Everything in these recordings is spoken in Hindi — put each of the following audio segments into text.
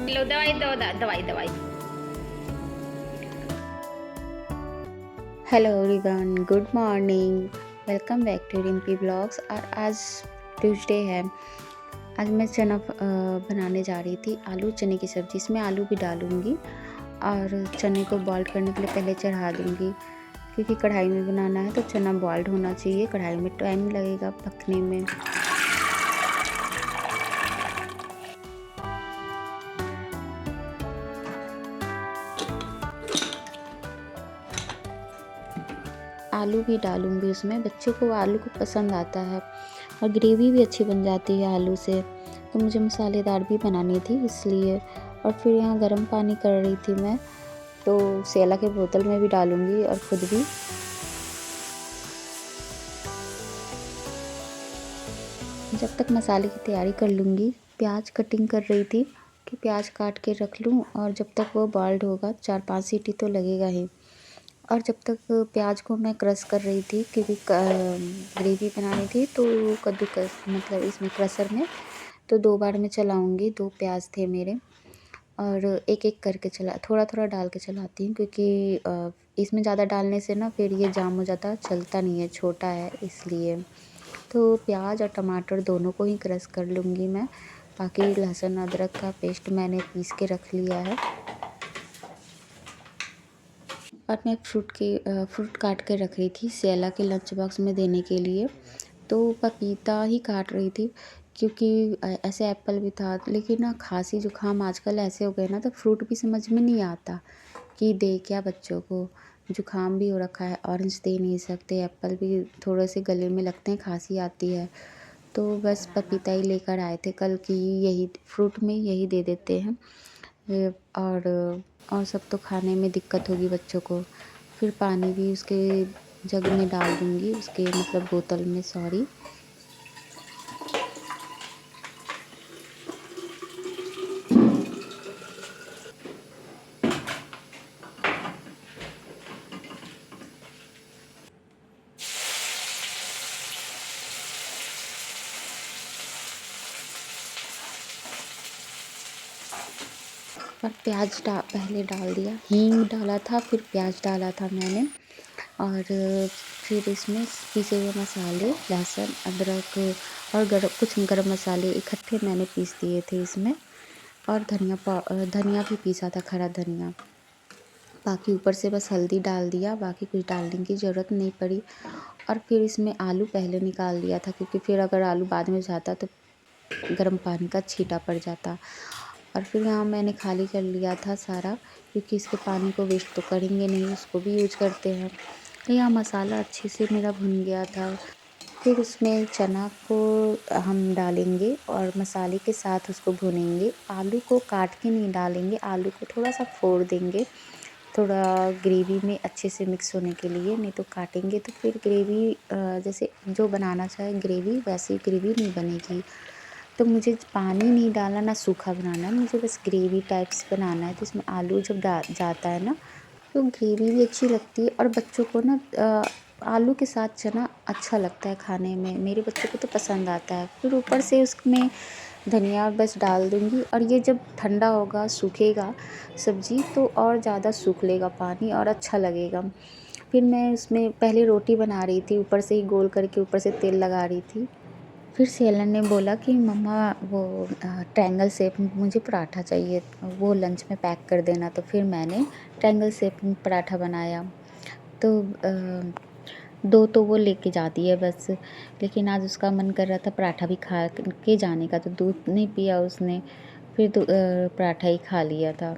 लो दवाई दो, दवाई दवाई। Hello everyone, good morning, welcome back to Rimpi blogs. और आज ट्यूसडे है। आज मैं चना बनाने जा रही थी, आलू चने की सब्ज़ी। इसमें आलू भी डालूंगी और चने को बॉईल करने के लिए पहले चढ़ा दूंगी, क्योंकि कढ़ाई में बनाना है तो चना बॉइल्ड होना चाहिए। कढ़ाई में टाइम लगेगा पकने में। आलू भी डालूंगी उसमें, बच्चों को आलू को पसंद आता है और ग्रेवी भी अच्छी बन जाती है आलू से। तो मुझे मसालेदार भी बनानी थी इसलिए। और फिर यहाँ गर्म पानी कर रही थी मैं, तो सेला के बोतल में भी डालूंगी और खुद भी। जब तक मसाले की तैयारी कर लूँगी, प्याज कटिंग कर रही थी कि प्याज काट के रख लूँ, और जब तक वो बॉइल्ड होगा 4-5 सीटी तो लगेगा ही। और जब तक प्याज को मैं क्रश कर रही थी, क्योंकि ग्रेवी बनानी थी, तो कद्दूकस मतलब इसमें क्रशर में तो 2 बार मैं चलाऊँगी। 2 प्याज थे मेरे, और एक-एक करके थोड़ा-थोड़ा डाल के चलाती हूँ, क्योंकि इसमें ज़्यादा डालने से ना फिर ये जाम हो जाता है, चलता नहीं है, छोटा है इसलिए। तो प्याज और टमाटर दोनों को ही क्रश कर लूँगी मैं। बाकी लहसुन अदरक का पेस्ट मैंने पीस के रख लिया है। और मैं फ्रूट काट के रख रही थी सेला के लंच बॉक्स में देने के लिए। तो पपीता ही काट रही थी, क्योंकि ऐसे एप्पल भी था। लेकिन ना खांसी जुकाम आजकल ऐसे हो गए ना, तो फ्रूट भी समझ में नहीं आता कि दे क्या बच्चों को। जुकाम भी हो रखा है, ऑरेंज दे नहीं सकते, एप्पल भी थोड़े से गले में लगते हैं, खांसी आती है। तो बस पपीता ही लेकर आए थे कल की, यही फ्रूट में यही दे देते हैं। और सब तो खाने में दिक्कत होगी बच्चों को। फिर पानी भी उसके जग में डाल दूँगी, उसके मतलब बोतल में, सॉरी। और प्याज पहले डाल दिया, हींग डाला था, फिर प्याज डाला था मैंने। और फिर इसमें पिसे हुए मसाले, लहसुन अदरक और कुछ गरम मसाले इकट्ठे मैंने पीस दिए थे इसमें। और धनिया भी पीसा था, खड़ा धनिया। बाकी ऊपर से बस हल्दी डाल दिया, बाकी कुछ डालने की ज़रूरत नहीं पड़ी। और फिर इसमें आलू पहले निकाल लिया था, क्योंकि फिर अगर आलू बाद में जाता तो गर्म पानी का छींटा पड़ जाता। और फिर यहाँ मैंने खाली कर लिया था सारा, क्योंकि इसके पानी को वेस्ट तो करेंगे नहीं, उसको भी यूज करते हैं। तो यहाँ मसाला अच्छे से मेरा भुन गया था। फिर उसमें चना को हम डालेंगे और मसाले के साथ उसको भुनेंगे। आलू को काट के नहीं डालेंगे, आलू को थोड़ा सा फोड़ देंगे, थोड़ा ग्रेवी में अच्छे से मिक्स होने के लिए। नहीं तो काटेंगे तो फिर ग्रेवी जैसे जो बनाना चाहे ग्रेवी, वैसी ग्रेवी नहीं बनेगी। तो मुझे पानी नहीं डालना, ना सूखा बनाना है, मुझे बस ग्रेवी टाइप्स बनाना है। तो इसमें आलू जब जाता है ना, तो ग्रेवी भी अच्छी लगती है। और बच्चों को ना आलू के साथ चना अच्छा लगता है खाने में, मेरे बच्चों को तो पसंद आता है। फिर ऊपर से उसमें धनिया बस डाल दूँगी। और ये जब ठंडा होगा, सूखेगा सब्ज़ी, तो और ज़्यादा सूख लेगा पानी और अच्छा लगेगा। फिर मैं उसमें पहले रोटी बना रही थी, ऊपर से ही गोल करके ऊपर से तेल लगा रही थी। फिर सेलन ने बोला कि मम्मा वो ट्रायंगल शेप में मुझे पराठा चाहिए, वो लंच में पैक कर देना। तो फिर मैंने ट्रायंगल शेप में पराठा बनाया। तो 2 तो वो लेके जाती है बस। लेकिन आज उसका मन कर रहा था पराठा भी खा के जाने का, तो दूध नहीं पिया उसने, फिर पराठा ही खा लिया था।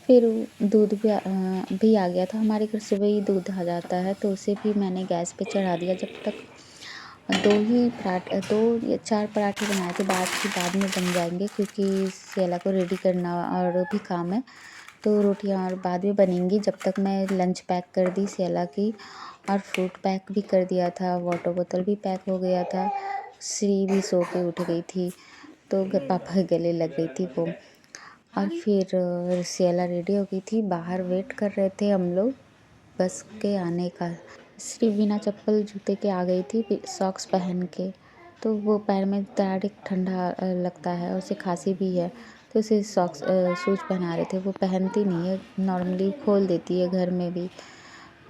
फिर दूध भी आ गया था, हमारे घर सुबह ही दूध आ जाता है, तो उसे भी मैंने गैस पे चढ़ा दिया। जब तक 2 या 4 पराठे बनाए थे, बाद में बन जाएंगे, क्योंकि सेला को रेडी करना और भी काम है। तो रोटियां और बाद में बनेंगी। जब तक मैं लंच पैक कर दी सेला की, और फ्रूट पैक भी कर दिया था, वाटर बोतल भी पैक हो गया था। श्री भी सो के उठ गई थी। तो पापा के गले लग गई थी वो। और फिर सियाला रेडी हो गई थी, बाहर वेट कर रहे थे हम लोग बस के आने का। श्री बिना चप्पल जूते के आ गई थी सॉक्स पहन के, तो वो पैर में डायरेक्ट ठंडा लगता है और उसे खांसी भी है, तो उसे सॉक्स शूज़ पहना रहे थे। वो पहनती नहीं है, नॉर्मली खोल देती है घर में भी,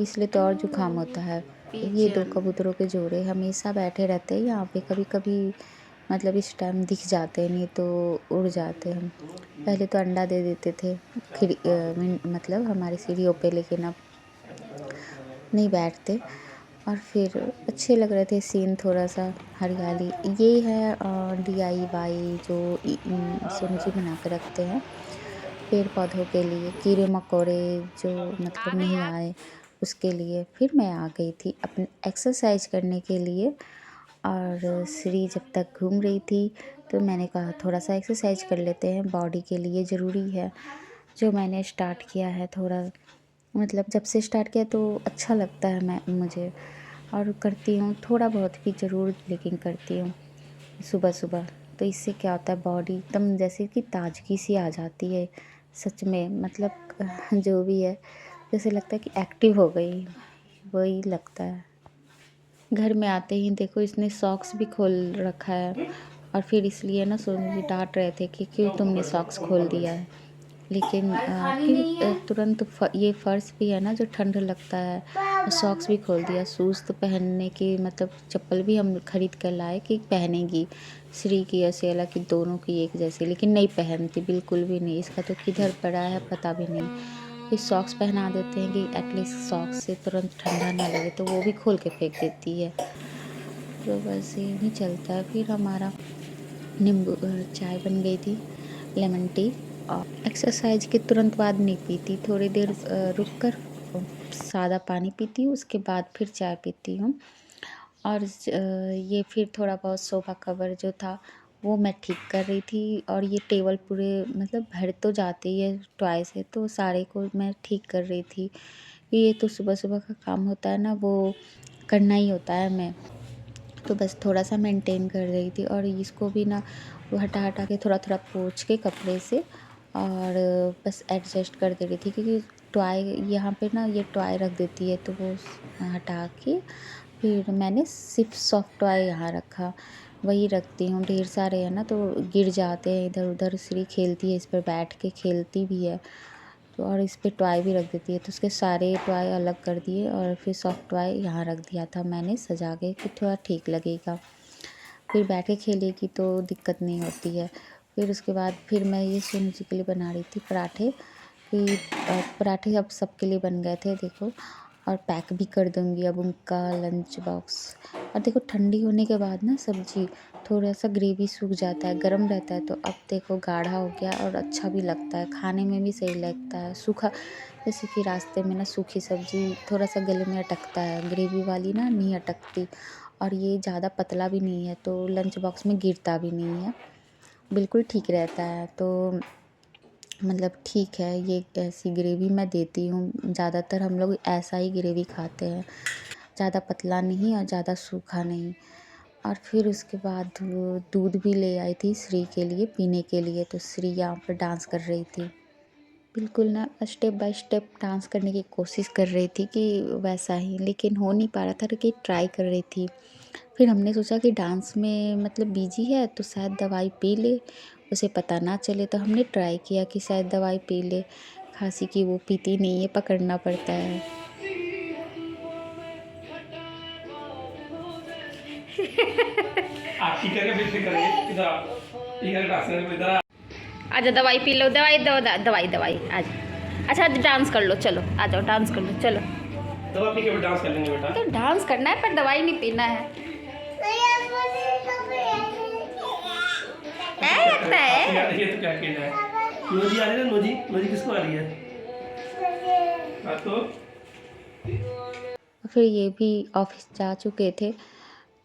इसलिए तो और जुकाम होता है। ये 2 कबूतरों के जोड़े हमेशा बैठे रहते हैं यहाँ पे, कभी कभी मतलब इस टाइम दिख जाते हैं, नहीं तो उड़ जाते हैं। पहले तो अंडा दे देते थे मतलब हमारी सीढ़ियों पे, लेकिन अब नहीं बैठते। और फिर अच्छे लग रहे थे सीन, थोड़ा सा हरियाली। ये है DIY जो सोनू जी बना के रखते हैं पेड़ पौधों के लिए, कीड़े मकोड़े जो मतलब नहीं आए उसके लिए। फिर मैं आ गई थी अपनी एक्सरसाइज करने के लिए, और श्री जब तक घूम रही थी तो मैंने कहा थोड़ा सा एक्सरसाइज कर लेते हैं, बॉडी के लिए ज़रूरी है। जो मैंने स्टार्ट किया है, थोड़ा मतलब जब से स्टार्ट किया तो अच्छा लगता है मुझे, और करती हूँ थोड़ा बहुत भी ज़रूर, लेकिन करती हूँ सुबह सुबह। तो इससे क्या होता है, बॉडी एकदम जैसे कि ताजगी सी आ जाती है सच में, मतलब जो भी है, जैसे लगता है कि एक्टिव हो गई, वही लगता है। घर में आते ही देखो इसने सॉक्स भी खोल रखा है, और फिर इसलिए ना सोनू जी डांट रहे थे कि क्यों तुमने सॉक्स खोल दिया है। लेकिन फिर तुरंत ये फ़र्श भी है ना जो ठंड लगता है, और सॉक्स भी खोल दिया। शूज़ तो पहनने की मतलब चप्पल भी हम खरीद कर लाए कि पहनेगी, श्री की या सियाला की दोनों की एक जैसी, लेकिन नहीं पहनती बिल्कुल भी नहीं। इसका तो किधर पड़ा है पता भी नहीं। फिर सॉक्स पहना देते हैं कि एटलीस्ट सॉक्स से तुरंत ठंडा ना लगे, तो वो भी खोल के फेंक देती है। तो बस यही चलता है। फिर हमारा नींबू चाय बन गई थी, लेमन टी। और एक्सरसाइज के तुरंत बाद नहीं पीती, थोड़ी देर रुक कर सादा पानी पीती हूँ, उसके बाद फिर चाय पीती हूँ। और ये फिर थोड़ा बहुत सोफ़ा कवर जो था वो मैं ठीक कर रही थी, और ये टेबल पूरे मतलब भर तो जाते ही है टॉय से, तो सारे को मैं ठीक कर रही थी। ये तो सुबह सुबह का काम होता है ना, वो करना ही होता है मैं, तो बस थोड़ा सा मेंटेन कर रही थी। और इसको भी ना वो हटा हटा के थोड़ा थोड़ा पोंछ के कपड़े से, और बस एडजस्ट कर दे रही थी, क्योंकि टॉय यहाँ पे ना ये टॉय रख देती है, तो वो हटा के फिर मैंने सिर्फ सॉफ्ट टॉय यहाँ रखा, वही रखती हूँ। ढेर सारे हैं ना तो गिर जाते हैं इधर उधर, श्री खेलती है इस पर बैठ के, खेलती भी है तो, और इस पे टॉय भी रख देती है, तो उसके सारे टॉय अलग कर दिए, और फिर सॉफ्ट टॉय यहाँ रख दिया था मैंने सजा के कि थोड़ा ठीक लगेगा, फिर बैठ के खेलेगी तो दिक्कत नहीं होती है। फिर उसके बाद फिर मैं ये सोनू जी के लिए बना रही थी पराठे, कि पराठे अब सबके लिए बन गए थे देखो, और पैक भी कर दूँगी अब उनका लंच बॉक्स। और देखो ठंडी होने के बाद ना सब्ज़ी थोड़ा सा ग्रेवी सूख जाता है, गर्म रहता है, तो अब देखो गाढ़ा हो गया और अच्छा भी लगता है, खाने में भी सही लगता है। सूखा जैसे कि रास्ते में ना सूखी सब्ज़ी थोड़ा सा गले में अटकता है, ग्रेवी वाली ना नहीं अटकती, और ये ज़्यादा पतला भी नहीं है, तो लंच बॉक्स में गिरता भी नहीं है, बिल्कुल ठीक रहता है। तो मतलब ठीक है, ये ऐसी ग्रेवी मैं देती हूँ, ज़्यादातर हम लोग ऐसा ही ग्रेवी खाते हैं, ज़्यादा पतला नहीं और ज़्यादा सूखा नहीं। और फिर उसके बाद वो दूध भी ले आई थी श्री के लिए पीने के लिए, तो श्री यहाँ पर डांस कर रही थी, बिल्कुल ना स्टेप बाय स्टेप डांस करने की कोशिश कर रही थी कि वैसा ही, लेकिन हो नहीं पा रहा था, कि ट्राई कर रही थी। फिर हमने सोचा कि डांस में मतलब बिजी है तो शायद दवाई पी ले, उसे पता ना चले, तो हमने ट्राई किया कि शायद दवाई पी ले खांसी की, वो पीती नहीं है, पकड़ना पड़ता है। आप ठीक करके फिर करेंगे इधर आप ठीक करके डांस इधर आजा दवाई पी लो, दवाई दो दवाई दवाई आज। अच्छा डांस कर लो, चलो आ जाओ डांस कर लो, चलो। दवा पी के डांस कर लेंगे बेटा। तो डांस करना है पर दवाई नहीं पीना है, क्या लगता है? ये तो क्या खेल है? नोजी आ रही है ना, नोजी नोजी किसको आ रही है? हाँ तो फिर ये भी ऑफिस जा चुके थे,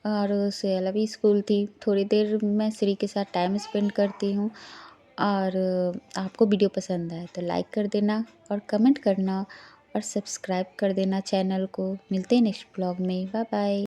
और सेला भी स्कूल थी। थोड़ी देर मैं श्री के साथ टाइम स्पेंड करती हूँ। और आपको वीडियो पसंद आए तो लाइक कर देना और कमेंट करना, और सब्सक्राइब कर देना चैनल को। मिलते हैं नेक्स्ट ब्लॉग में, बाय बाय।